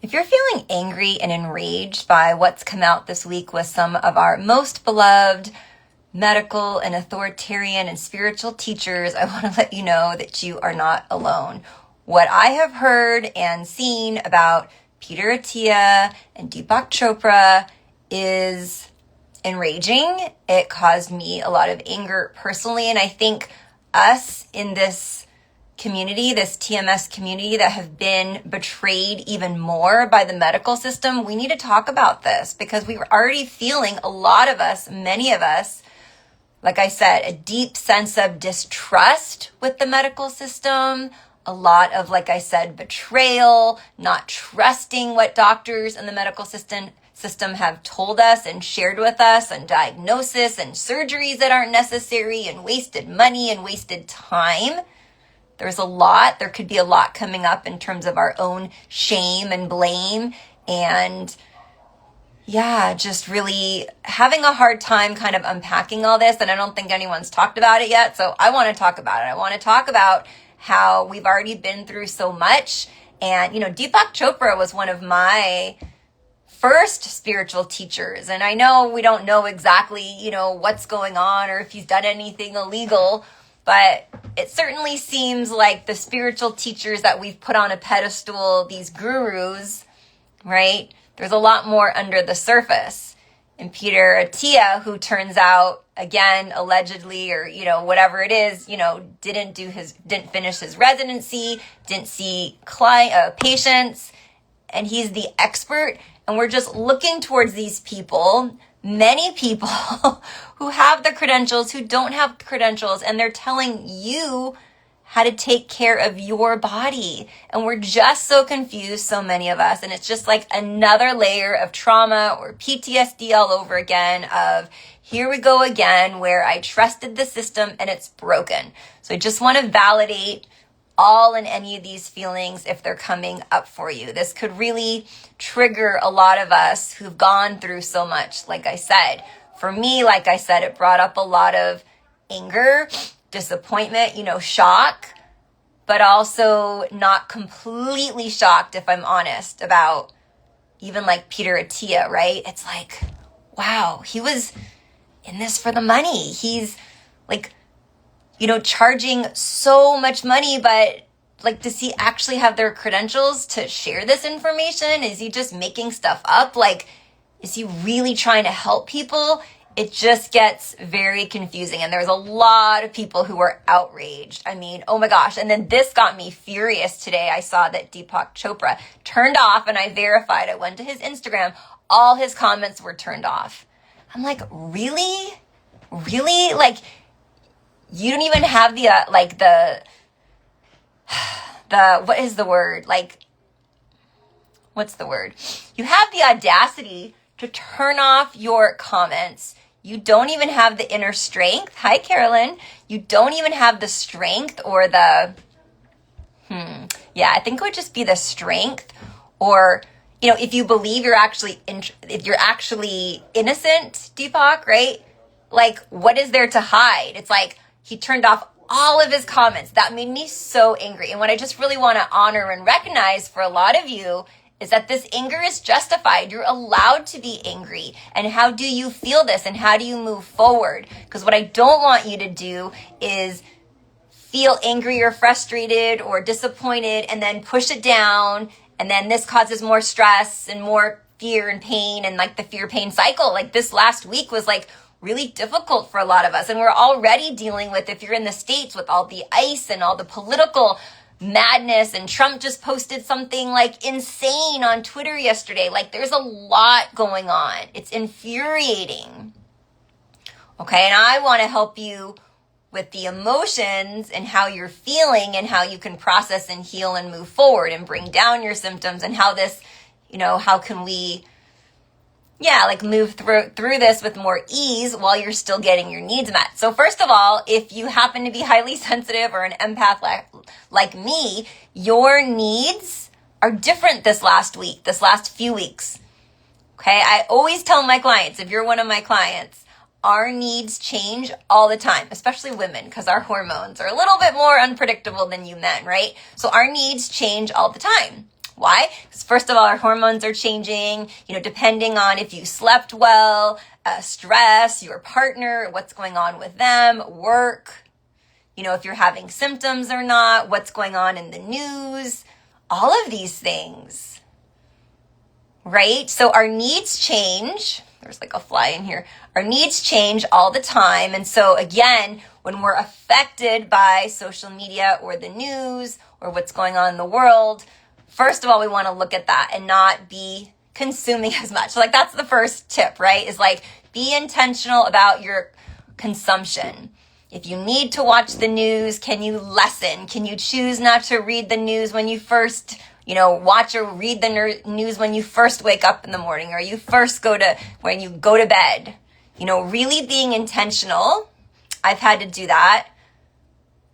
If you're feeling angry and enraged by what's come out this week with some of our most beloved medical and authoritarian and spiritual teachers, I want to let you know that you are not alone. What I have heard and seen about Peter Attia and Deepak Chopra is enraging. It caused me a lot of anger personally, and I think us in this community, this TMS community that have been betrayed even more by the medical system, we need to talk about this because we were already feeling, a lot of us, many of us, like I said, a deep sense of distrust with the medical system, a lot of, like I said, betrayal, not trusting what doctors and the medical system have told us and shared with us, and diagnosis and surgeries that aren't necessary, and wasted money and wasted time. There's a lot. There could be a lot coming up in terms of our own shame and blame, and just really having a hard time kind of unpacking all this. And I don't think anyone's talked about it yet. So I want to talk about it. I want to talk about how we've already been through so much. And, Deepak Chopra was one of my first spiritual teachers. And I know we don't know exactly, what's going on or if he's done anything illegal, but it certainly seems like the spiritual teachers that we've put on a pedestal, these gurus, right? There's a lot more under the surface. And Peter Attia, who turns out, again, allegedly, or, whatever it is, didn't finish his residency, didn't see patients, and he's the expert. And we're just looking towards these people, many people who have the credentials, who don't have credentials, and they're telling you how to take care of your body. And we're just so confused, so many of us. And it's just like another layer of trauma or PTSD all over again of here we go again, where I trusted the system and it's broken. So I just want to validate all and any of these feelings if they're coming up for you. This could really trigger a lot of us who've gone through so much. Like I said, for me, like I said, it brought up a lot of anger, disappointment, shock, but also not completely shocked, if I'm honest, about even like Peter Attia, right? It's like, wow, he was in this for the money. He's like, charging so much money, but like, does he actually have their credentials to share this information? Is he just making stuff up? Like, is he really trying to help people? It just gets very confusing. And there's a lot of people who were outraged. I mean, oh my gosh. And then this got me furious today. I saw that Deepak Chopra turned off, and I verified. I went to his Instagram. All his comments were turned off. I'm like, really? Really? Like, you don't even have the what is the word? Like, what's the word? You have the audacity to turn off your comments. You don't even have the inner strength. Hi, Carolyn. You don't even have the strength or I think it would just be the strength, or, if you believe if you're actually innocent, Deepak, right? Like, what is there to hide? It's like, he turned off all of his comments. That made me so angry. And what I just really want to honor and recognize for a lot of you is that this anger is justified. You're allowed to be angry. And how do you feel this? And how do you move forward? Because what I don't want you to do is feel angry or frustrated or disappointed and then push it down. And then this causes more stress and more fear and pain, and like the fear-pain cycle. Like, this last week was like really difficult for a lot of us. And we're already dealing with, if you're in the States, with all the ICE and all the political madness, and Trump just posted something like insane on Twitter yesterday. Like, there's a lot going on. It's infuriating. Okay, and I want to help you with the emotions and how you're feeling and how you can process and heal and move forward and bring down your symptoms, and how this, how can we move through this with more ease while you're still getting your needs met. So first of all, if you happen to be highly sensitive or an empath like me, your needs are different this last few weeks. Okay, I always tell my clients, if you're one of my clients, our needs change all the time, especially women, because our hormones are a little bit more unpredictable than you men, right? So our needs change all the time. Why? Because first of all, our hormones are changing, depending on if you slept well, stress, your partner, what's going on with them, work, if you're having symptoms or not, what's going on in the news, all of these things, right? So our needs change. There's like a fly in here. Our needs change all the time. And so again, when we're affected by social media or the news or what's going on in the world, first of all, we want to look at that and not be consuming as much. So like that's the first tip, right? Is like be intentional about your consumption. If you need to watch the news, can you lessen? Can you choose not to read the news when you first, watch or read the news when you first wake up in the morning or when you go to bed? Really being intentional. I've had to do that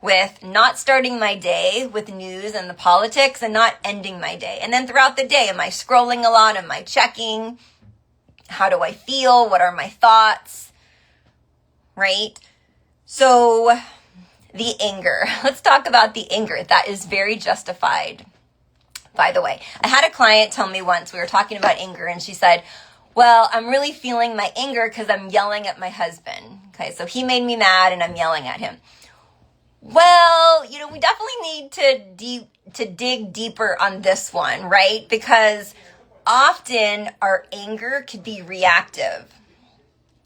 with not starting my day with news and the politics and not ending my day. And then throughout the day, am I scrolling a lot? Am I checking? How do I feel? What are my thoughts? Right? So the anger. Let's talk about the anger. That is very justified, by the way. I had a client tell me once, we were talking about anger, and she said, well, I'm really feeling my anger because I'm yelling at my husband. Okay, so he made me mad and I'm yelling at him. Well, we definitely need to dig deeper on this one, right? Because often our anger could be reactive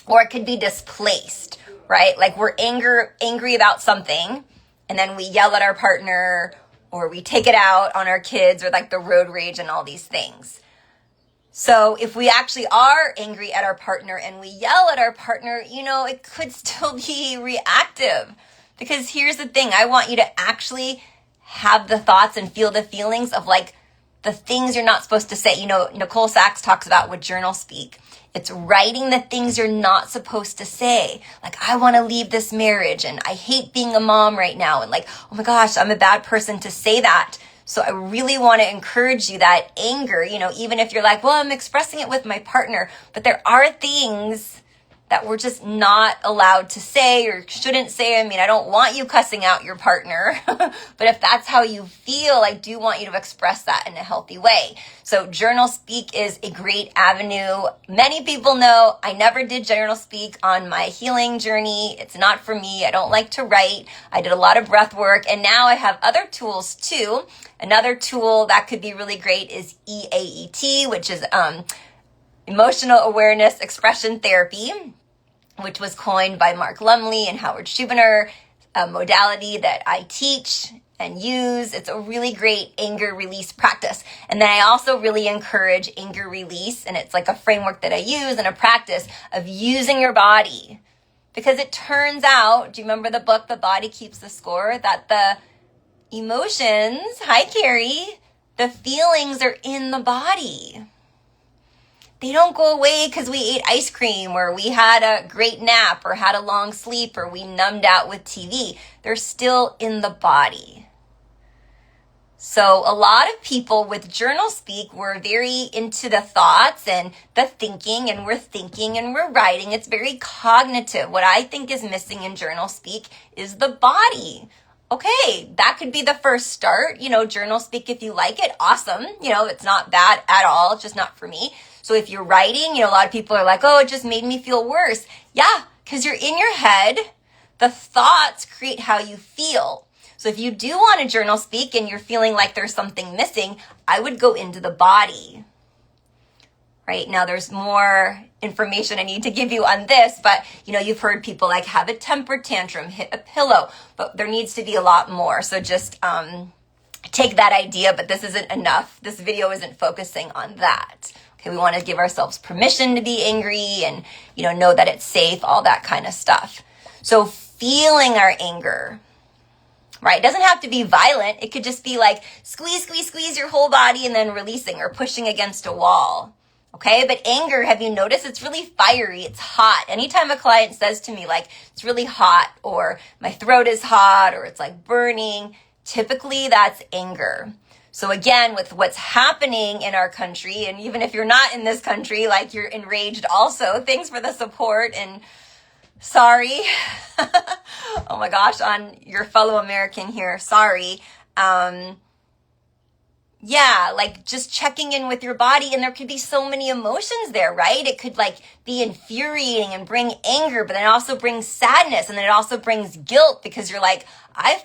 or it could be displaced, right? Like we're angry about something and then we yell at our partner or we take it out on our kids or like the road rage and all these things. So if we actually are angry at our partner and we yell at our partner, it could still be reactive. Because here's the thing, I want you to actually have the thoughts and feel the feelings of like the things you're not supposed to say. Nicole Sachs talks about with journal speak. It's writing the things you're not supposed to say. Like, I want to leave this marriage and I hate being a mom right now. And like, oh my gosh, I'm a bad person to say that. So I really want to encourage you that anger, even if you're like, well, I'm expressing it with my partner, but there are things that we're just not allowed to say or shouldn't say. I mean, I don't want you cussing out your partner, but if that's how you feel, I do want you to express that in a healthy way. So journal speak is a great avenue. Many people know I never did journal speak on my healing journey. It's not for me. I don't like to write. I did a lot of breath work, and now I have other tools too. Another tool that could be really great is EAET, which is Emotional Awareness Expression Therapy, which was coined by Mark Lumley and Howard Schubiner, a modality that I teach and use. It's a really great anger release practice. And then I also really encourage anger release, and it's like a framework that I use and a practice of using your body. Because it turns out, do you remember the book, The Body Keeps the Score? That the emotions, hi Carrie, the feelings are in the body. They don't go away because we ate ice cream or we had a great nap or had a long sleep or we numbed out with TV. They're still in the body. So a lot of people with journal speak were very into the thoughts and the thinking, and we're writing. It's very cognitive. What I think is missing in journal speak is the body. Okay, that could be the first start. Journal speak if you like it, awesome. It's not bad at all. It's just not for me. So if you're writing, a lot of people are like, oh, it just made me feel worse. Yeah, because you're in your head. The thoughts create how you feel. So if you do want to journal speak and you're feeling like there's something missing, I would go into the body. Right now, there's more information I need to give you on this, but you've heard people like have a temper tantrum, hit a pillow, but there needs to be a lot more. So just take that idea, but this isn't enough. This video isn't focusing on that. Okay, we want to give ourselves permission to be angry and, know that it's safe, all that kind of stuff. So feeling our anger, right? It doesn't have to be violent. It could just be like squeeze your whole body and then releasing or pushing against a wall. Okay, but anger, have you noticed? It's really fiery. It's hot. Anytime a client says to me like, it's really hot or my throat is hot or it's like burning, typically that's anger. So again, with what's happening in our country, and even if you're not in this country, like you're enraged also, thanks for the support and sorry. Oh my gosh, on your fellow American here, sorry. yeah, like just checking in with your body. And there could be so many emotions there, right? It could like be infuriating and bring anger, but then it also brings sadness. And then it also brings guilt because you're like, I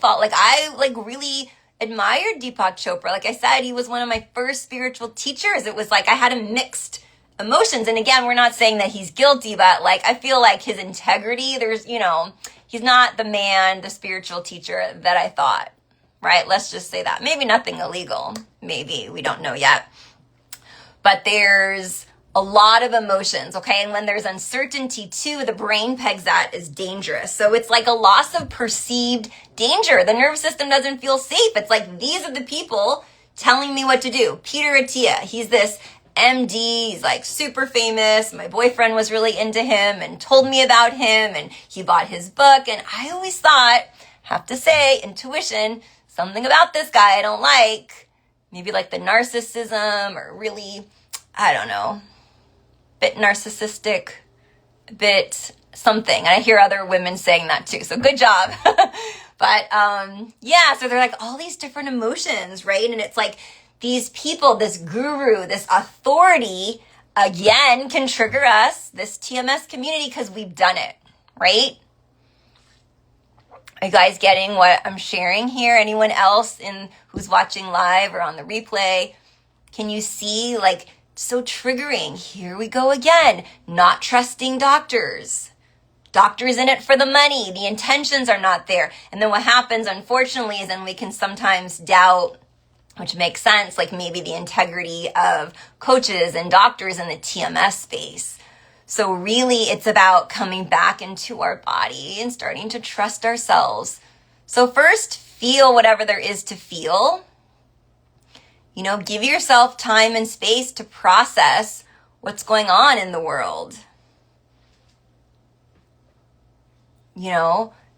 really admired Deepak Chopra. Like I said, he was one of my first spiritual teachers. It was like I had a mixed emotions. And again, we're not saying that he's guilty, but like I feel like his integrity, he's not the spiritual teacher that I thought. Right? Let's just say that. Maybe nothing illegal. Maybe. We don't know yet. But there's a lot of emotions, okay? And when there's uncertainty too, the brain pegs that as dangerous. So it's like a loss of perceived danger. The nervous system doesn't feel safe. It's like, these are the people telling me what to do. Peter Attia, he's this MD, he's like super famous. My boyfriend was really into him and told me about him, and he bought his book. And I always thought, have to say, intuition, something about this guy I don't like. Maybe like the narcissism, or really, I don't know, bit narcissistic, a bit something. And I hear other women saying that too. So good job. But yeah, so they're like all these different emotions, right? And it's like these people, this guru, this authority, again, can trigger us, this TMS community, because we've done it, right? Are you guys getting what I'm sharing here? Anyone else who's watching live or on the replay? Can you see, like, so triggering? Here we go again. Not trusting doctors. Doctors in it for the money. The intentions are not there. And then what happens, unfortunately, is then we can sometimes doubt, which makes sense, like maybe the integrity of coaches and doctors in the TMS space. So really, it's about coming back into our body and starting to trust ourselves. So first, feel whatever there is to feel. Give yourself time and space to process what's going on in the world.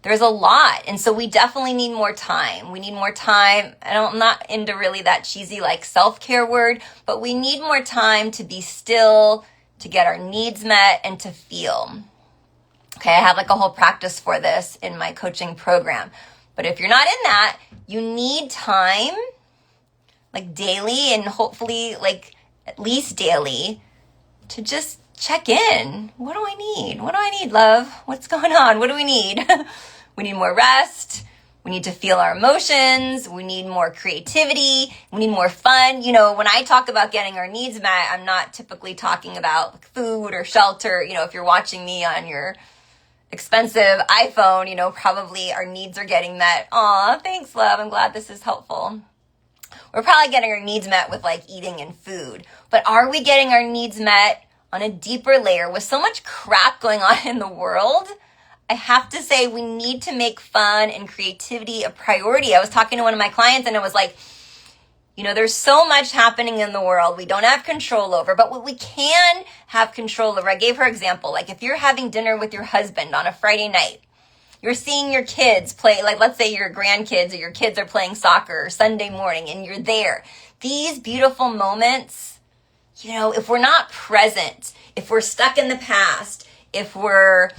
There's a lot. And so we definitely need more time. We need more time. I'm not into really that cheesy like self-care word, but we need more time to be still, to get our needs met, and to feel. Okay, I have like a whole practice for this in my coaching program. But if you're not in that, you need time, like daily, and hopefully like at least daily, to just check in. What do I need? What do I need, love? What's going on? What do we need? We need more rest. We need to feel our emotions. We need more creativity. We need more fun. When I talk about getting our needs met, I'm not typically talking about food or shelter. If you're watching me on your expensive iPhone, probably our needs are getting met. Aw, thanks, love. I'm glad this is helpful. We're probably getting our needs met with like eating and food. But are we getting our needs met on a deeper layer with so much crap going on in the world? I have to say, we need to make fun and creativity a priority. I was talking to one of my clients and it was like, there's so much happening in the world we don't have control over, but what we can have control over, I gave her example, like if you're having dinner with your husband on a Friday night, you're seeing your kids play, like let's say your grandkids or your kids are playing soccer Sunday morning and you're there. These beautiful moments, if we're not present, if we're stuck in the past, if we're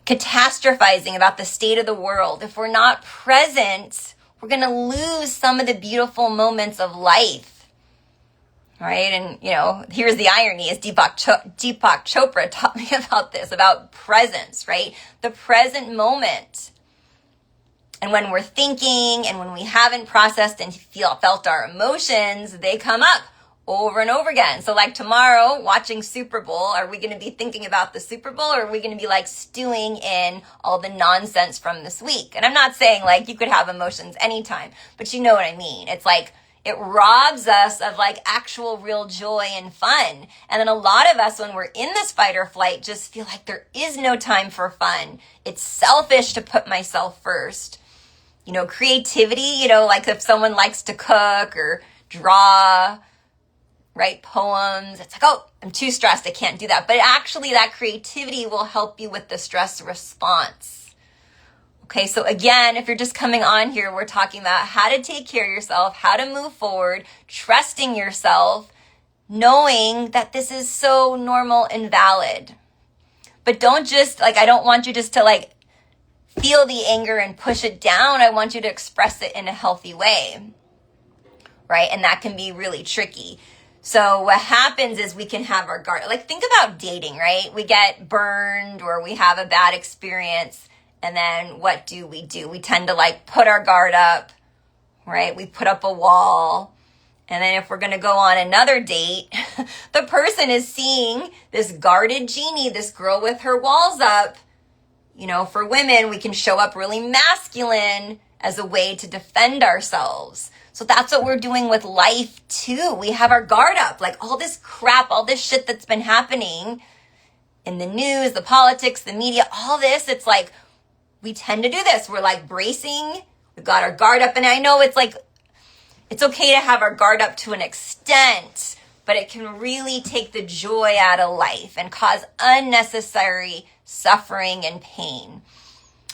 catastrophizing about the state of the world, if we're not present, we're going to lose some of the beautiful moments of life, right? And, here's the irony is Deepak Chopra taught me about this, about presence, right? The present moment. And when we're thinking and when we haven't processed and felt our emotions, they come up over and over again. So like tomorrow, watching Super Bowl, are we going to be thinking about the Super Bowl, or are we going to be like stewing in all the nonsense from this week? And I'm not saying like you could have emotions anytime, but you know what I mean. It's like it robs us of like actual real joy and fun. And then a lot of us, when we're in this fight or flight, just feel like there is no time for fun. It's selfish to put myself first. Creativity, like if someone likes to cook or draw, write poems, it's like, oh, I'm too stressed, I can't do that. But actually that creativity will help you with the stress response. Okay, so again, if you're just coming on here, we're talking about how to take care of yourself, how to move forward, trusting yourself, knowing that this is so normal and valid. But don't just, I don't want you just to feel the anger and push it down. I want you to express it in a healthy way. right? And that can be really tricky. So what happens is we can have our guard, like think about dating, right? We get burned or we have a bad experience, and then what do? We tend to like put our guard up, right? We put up a wall. And then if we're going to go on another date, the person is seeing this guarded genie, this girl with her walls up. You know, for women, we can show up really masculine as a way to defend ourselves. So that's what we're doing with life too. We have our guard up, like all this crap, all this shit that's been happening in the news, the politics, the media, all this. It's like, we tend to do this. We're like bracing. We've got our guard up. And I know it's like, it's okay to have our guard up to an extent, but it can really take the joy out of life and cause unnecessary suffering and pain,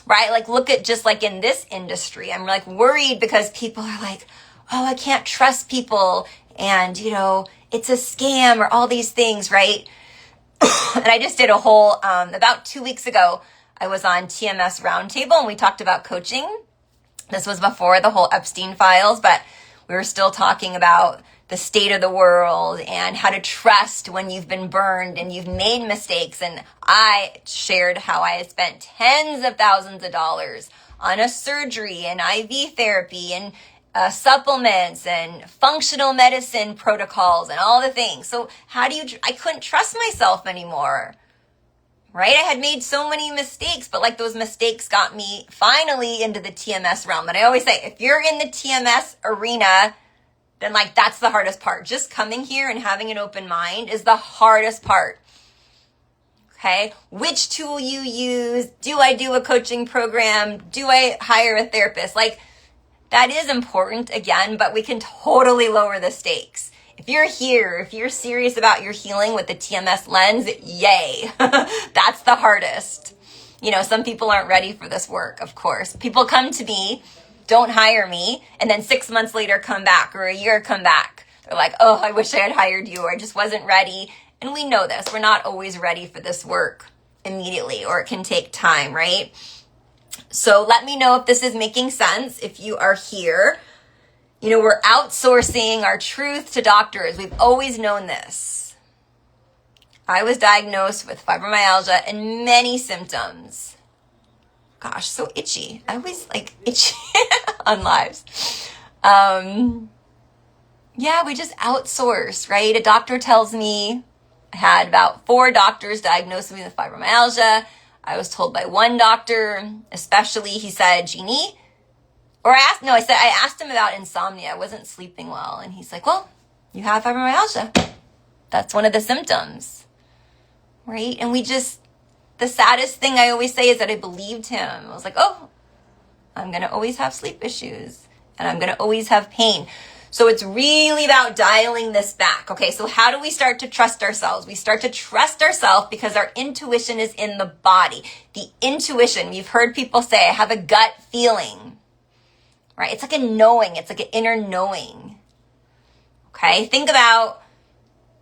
right? Like look at just like in this industry, I'm like worried because people are like, oh, I can't trust people. And you know, it's a scam or all these things, right? And I just did a whole, about 2 weeks ago, I was on TMS Roundtable and we talked about coaching. This was before the whole Epstein files, but we were still talking about the state of the world and how to trust when you've been burned and you've made mistakes. And I shared how I had spent tens of thousands of dollars on a surgery and IV therapy and supplements and functional medicine protocols and all the things. So I couldn't trust myself anymore, right? I had made so many mistakes, but like those mistakes got me finally into the TMS realm. And I always say, if you're in the TMS arena, then like that's the hardest part. Just coming here and having an open mind is the hardest part. Okay? Which tool you use? Do I do a coaching program? Do I hire a therapist? Like that is important again, but we can totally lower the stakes. If you're here, if you're serious about your healing with the TMS lens, yay. That's the hardest. You know, some people aren't ready for this work, of course. People come to me, don't hire me, and then 6 months later come back or a year come back. They're like, oh, I wish I had hired you or I just wasn't ready. And we know this. We're not always ready for this work immediately, or it can take time, right? So let me know if this is making sense, if you are here. You know, we're outsourcing our truth to doctors. We've always known this. I was diagnosed with fibromyalgia and many symptoms. Gosh, so itchy. I always like itchy on lives. Yeah, we just outsource, right? A doctor tells me I had about 4 doctors diagnose me with fibromyalgia. I was told by one doctor, especially, he said, Jeannie, I asked him about insomnia. I wasn't sleeping well. And he's like, well, you have fibromyalgia. That's one of the symptoms, right? And the saddest thing I always say is that I believed him. I was like, oh, I'm going to always have sleep issues and I'm going to always have pain. So it's really about dialing this back. Okay, so how do we start to trust ourselves? We start to trust ourselves because our intuition is in the body. The intuition, you've heard people say, I have a gut feeling, right? It's like a knowing. It's like an inner knowing. Okay, think about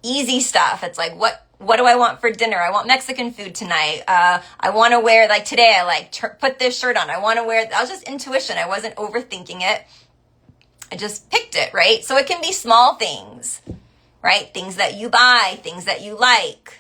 easy stuff. It's like, what do I want for dinner? I want Mexican food tonight. I want to wear, like today, I put this shirt on. I want to wear, that was just intuition. I wasn't overthinking it. I just picked it, right? So it can be small things, right? Things that you buy, things that you like.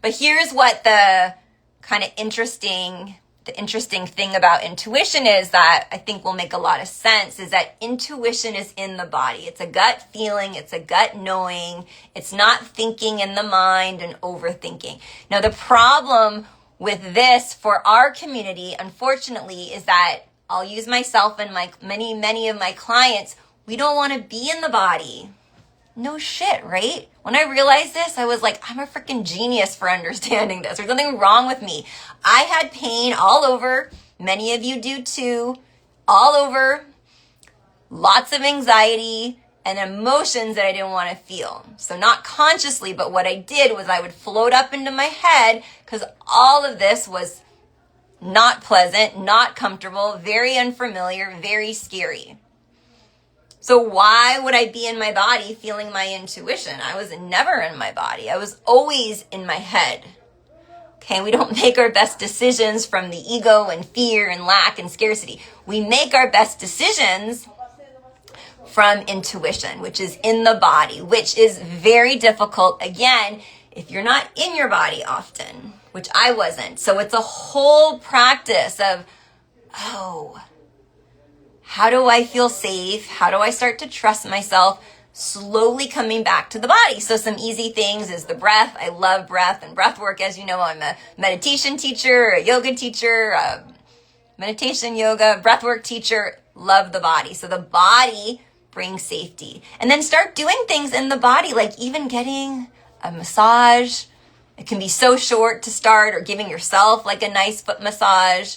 But here's what the kind of interesting thing about intuition is that I think will make a lot of sense is that intuition is in the body. It's a gut feeling. It's a gut knowing. It's not thinking in the mind and overthinking. Now, the problem with this for our community, unfortunately, is that I'll use myself and my many of my clients. We don't want to be in the body. No shit, right? When I realized this, I was like, I'm a freaking genius for understanding this. There's nothing wrong with me. I had pain all over. Many of you do too. All over. Lots of anxiety and emotions that I didn't want to feel. So not consciously, but what I did was I would float up into my head because all of this was not pleasant, not comfortable, very unfamiliar, very scary. So why would I be in my body feeling my intuition? I was never in my body. I was always in my head. Okay, we don't make our best decisions from the ego and fear and lack and scarcity. We make our best decisions from intuition, which is in the body, which is very difficult, again, if you're not in your body often, which I wasn't. So it's a whole practice of, oh, how do I feel safe? How do I start to trust myself? Slowly coming back to the body. So some easy things is the breath. I love breath and breath work. As you know, I'm a meditation teacher, a yoga teacher, a meditation, yoga, breath work teacher. Love the body. So the body brings safety. And then start doing things in the body, like even getting a massage. It can be so short to start, or giving yourself like a nice foot massage.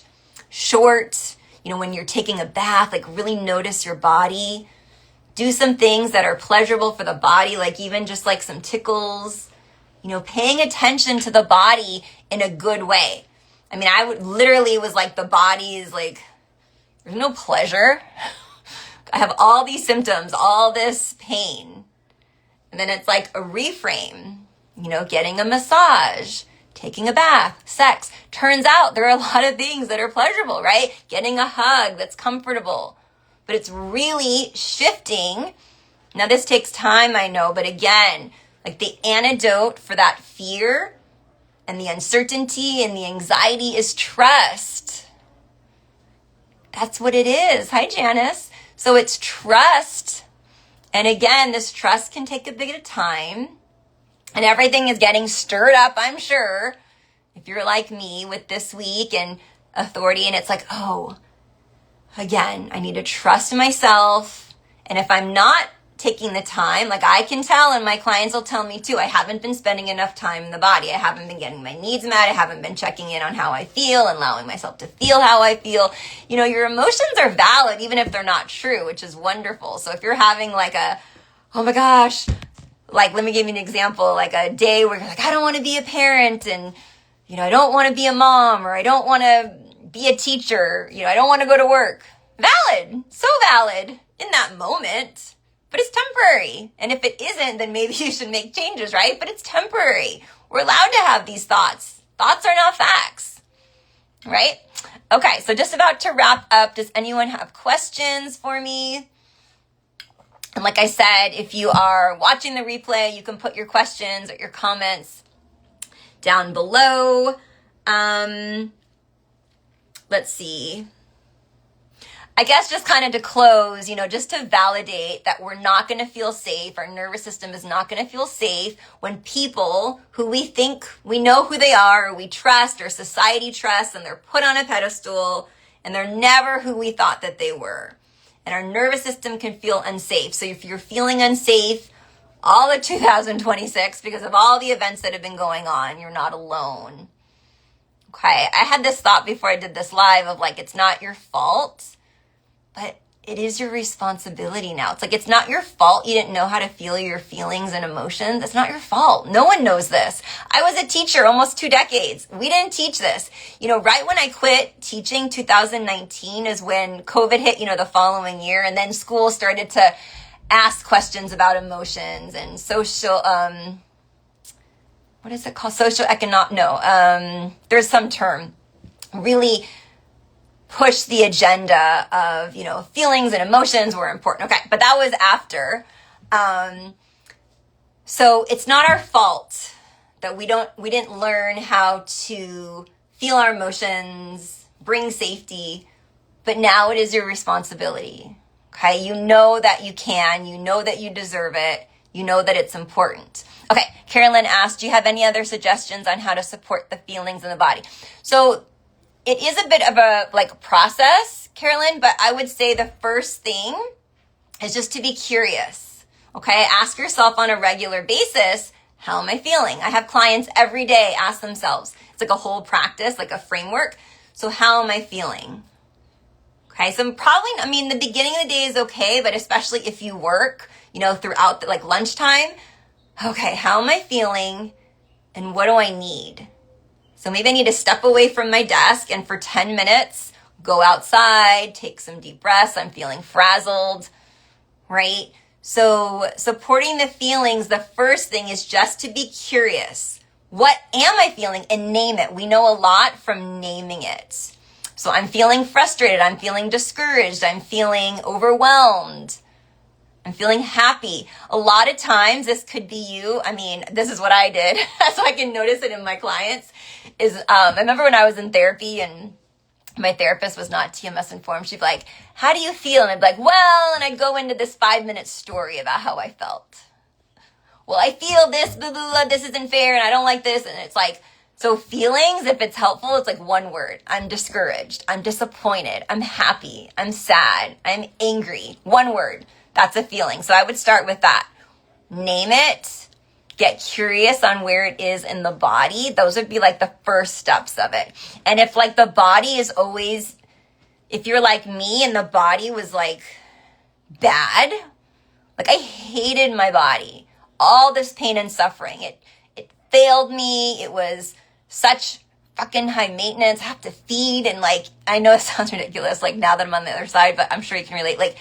Short, when you're taking a bath, like really notice your body. Do some things that are pleasurable for the body, like even just like some tickles, paying attention to the body in a good way. I mean, it was like the body is like, there's no pleasure. I have all these symptoms, all this pain. And then it's like a reframe, getting a massage, taking a bath, sex. Turns out there are a lot of things that are pleasurable, right? Getting a hug that's comfortable. But it's really shifting. Now this takes time, I know, but again, like the antidote for that fear and the uncertainty and the anxiety is trust. That's what it is. Hi, Janice. So it's trust. And again, this trust can take a bit of time. And everything is getting stirred up, I'm sure, if you're like me with this week and authority. And it's like, oh, again, I need to trust myself. And if I'm not taking the time, like I can tell, and my clients will tell me too, I haven't been spending enough time in the body. I haven't been getting my needs met. I haven't been checking in on how I feel and allowing myself to feel how I feel. Your emotions are valid, even if they're not true, which is wonderful. So if you're having like oh my gosh, like, let me give you an example, like a day where you're like, I don't want to be a parent, and, I don't want to be a mom, or I don't want to be a teacher, I don't want to go to work. Valid, so valid in that moment, but it's temporary. And if it isn't, then maybe you should make changes, right? But it's temporary. We're allowed to have these thoughts. Thoughts are not facts, right? Okay, so just about to wrap up. Does anyone have questions for me? And like I said, if you are watching the replay, you can put your questions or your comments down below. Let's see. I guess just kind of to close, just to validate that we're not going to feel safe. Our nervous system is not going to feel safe when people who we think we know who they are, or we trust, or society trusts, and they're put on a pedestal, and they're never who we thought that they were. And our nervous system can feel unsafe. So if you're feeling unsafe all of 2026 because of all the events that have been going on, you're not alone. Okay, I had this thought before I did this live of like, it's not your fault, but it is your responsibility now. It's like, it's not your fault you didn't know how to feel your feelings and emotions. It's not your fault. No one knows this. I was a teacher almost 2 decades. We didn't teach this. Right when I quit teaching, 2019 is when COVID hit, the following year. And then school started to ask questions about emotions and social, what is it called? There's some term. Really push the agenda of, feelings and emotions were important. Okay, but that was after. So it's not our fault that we didn't learn how to feel our emotions, bring safety, but now it is your responsibility. Okay, you know that you can, you know that you deserve it, you know that it's important. Okay, Carolyn asked, do you have any other suggestions on how to support the feelings in the body? So it is a bit of a process, Carolyn, but I would say the first thing is just to be curious. Okay, ask yourself on a regular basis, how am I feeling? I have clients every day ask themselves. It's like a whole practice, like a framework. So how am I feeling? Okay, so the beginning of the day is okay, but especially if you work, throughout lunchtime, okay, how am I feeling and what do I need? So maybe I need to step away from my desk and for 10 minutes, go outside, take some deep breaths. I'm feeling frazzled, right? So supporting the feelings, the first thing is just to be curious. What am I feeling? And name it. We know a lot from naming it. So I'm feeling frustrated. I'm feeling discouraged. I'm feeling overwhelmed. I'm feeling happy. A lot of times this could be you. I mean, this is what I did. So I can notice it in my clients I remember when I was in therapy and my therapist was not TMS informed. She'd be like, how do you feel? And I'd be like, well, and I'd go into this 5-minute story about how I felt. Well, I feel this, blah, blah, blah, this isn't fair, and I don't like this. And it's like, so feelings, if it's helpful, it's like one word. I'm discouraged. I'm disappointed. I'm happy. I'm sad. I'm angry. One word. That's a feeling. So I would start with that. Name it. Get curious on where it is in the body. Those would be like the first steps of it. And if like the body is always, if you're like me and the body was like bad, like I hated my body, all this pain and suffering, it failed me. It was such fucking high maintenance, have to feed. And like, I know it sounds ridiculous, like now that I'm on the other side, but I'm sure you can relate. Like,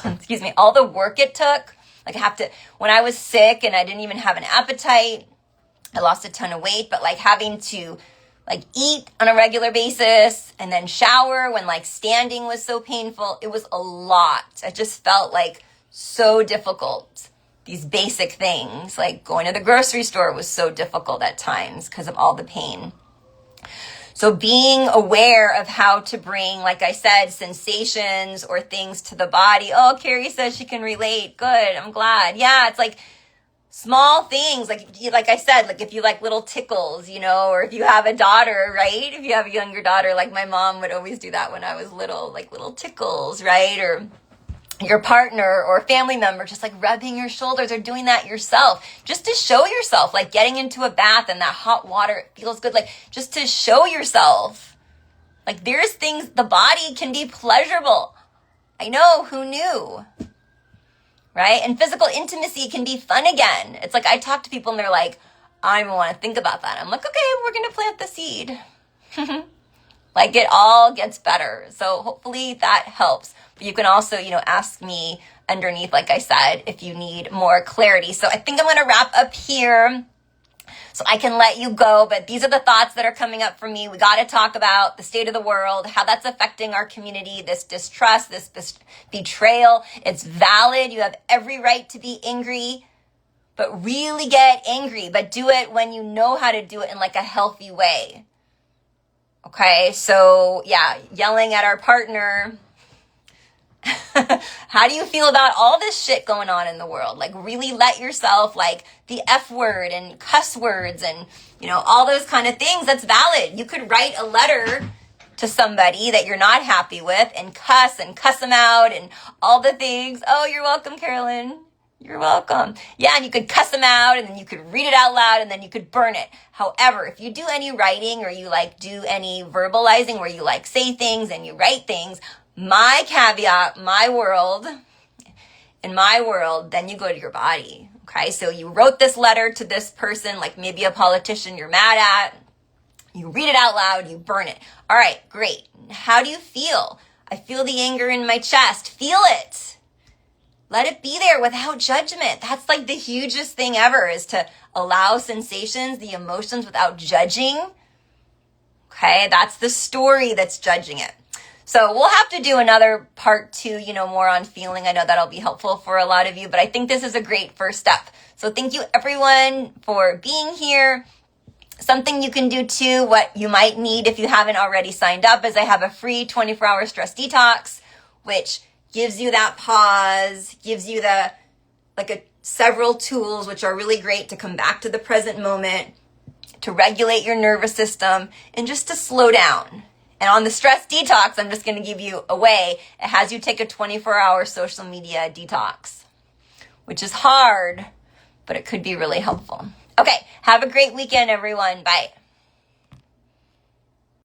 excuse me, all the work it took. Like I have to, when I was sick and I didn't even have an appetite, I lost a ton of weight, but like having to like eat on a regular basis and then shower when like standing was so painful, it was a lot. It just felt like so difficult. These basic things, like going to the grocery store was so difficult at times because of all the pain. So being aware of how to bring, like I said, sensations or things to the body. Oh, Carrie says she can relate. Good. I'm glad. Yeah. It's like small things. Like I said, like if you like little tickles, you know, or if you have a daughter, right? If you have a younger daughter, like my mom would always do that when I was little, like little tickles, right? Or your partner or family member just like rubbing your shoulders or doing that yourself just to show yourself, like getting into a bath and that hot water, it feels good, like just to show yourself. Like there's things, the body can be pleasurable. I know, who knew? Right? And physical intimacy can be fun again. It's like I talk to people and they're like, I don't want to think about that. I'm like, okay, we're going to plant the seed. Like it all gets better. So hopefully that helps. But you can also, ask me underneath, like I said, if you need more clarity. So I think I'm going to wrap up here so I can let you go. But these are the thoughts that are coming up for me. We got to talk about the state of the world, how that's affecting our community, this distrust, this betrayal. It's valid. You have every right to be angry, but really get angry, but do it when you know how to do it in like a healthy way. Okay, so yeah, yelling at our partner. How do you feel about all this shit going on in the world? Like really let yourself, like the F word and cuss words and, all those kind of things, that's valid. You could write a letter to somebody that you're not happy with and cuss them out and all the things. Oh, you're welcome, Carolyn. You're welcome. Yeah, and you could cuss them out and then you could read it out loud and then you could burn it. However, if you do any writing or you like do any verbalizing where you like say things and you write things, my caveat, in my world, then you go to your body. Okay, so you wrote this letter to this person, like maybe a politician you're mad at. You read it out loud, you burn it. All right, great. How do you feel? I feel the anger in my chest. Feel it. Let it be there without judgment. That's like the hugest thing ever, is to allow sensations, the emotions without judging. Okay, that's the story that's judging it. So we'll have to do another part 2, more on feeling. I know that'll be helpful for a lot of you, but I think this is a great first step. So thank you everyone for being here. Something you can do too, what you might need if you haven't already signed up, is I have a free 24-hour stress detox, which gives you that pause, gives you several tools, which are really great to come back to the present moment, to regulate your nervous system, and just to slow down. And on the stress detox, I'm just going to give you a way. It has you take a 24-hour social media detox, which is hard, but it could be really helpful. Okay, have a great weekend, everyone. Bye.